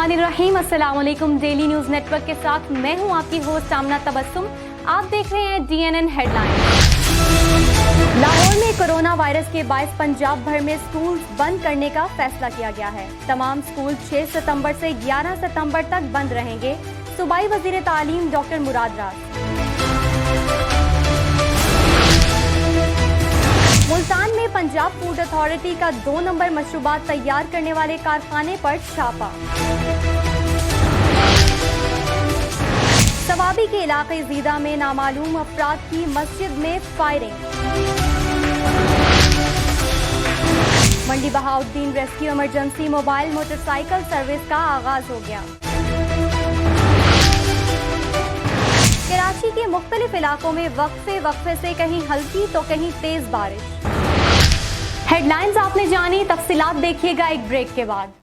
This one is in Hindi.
बिस्मिल्लाहिर्रहमानिर्रहीम। अस्सलाम वालेकुम। डेली न्यूज़ नेटवर्क के साथ मैं हूं आपकी होस्ट आमना तबस्सुम। आप देख रहे हैं DNN हेडलाइंस। लाहौर में कोरोना वायरस के बायस पंजाब भर में स्कूल बंद करने का फैसला किया गया है। तमाम स्कूल 6 सितंबर से 11 सितंबर तक बंद रहेंगे। सूबाई वज़ीर तालीम डॉक्टर मुराद राज। मुल्तान में पंजाब फूड अथॉरिटी का 2 नंबर मशरूबात तैयार करने वाले कारखाने पर छापा। सवाबी के इलाके जीदा में नामालूम अफराद की मस्जिद में firing. Mandi Bahauddin rescue emergency mobile motorcycle service का आगाज हो गया। कराची के मुख्तलिफ इलाकों में वक्फे से कहीं हल्की तो कहीं तेज बारिश। हेडलाइंस आपने जानी, तफसीलात देखिएगा एक ब्रेक के बाद।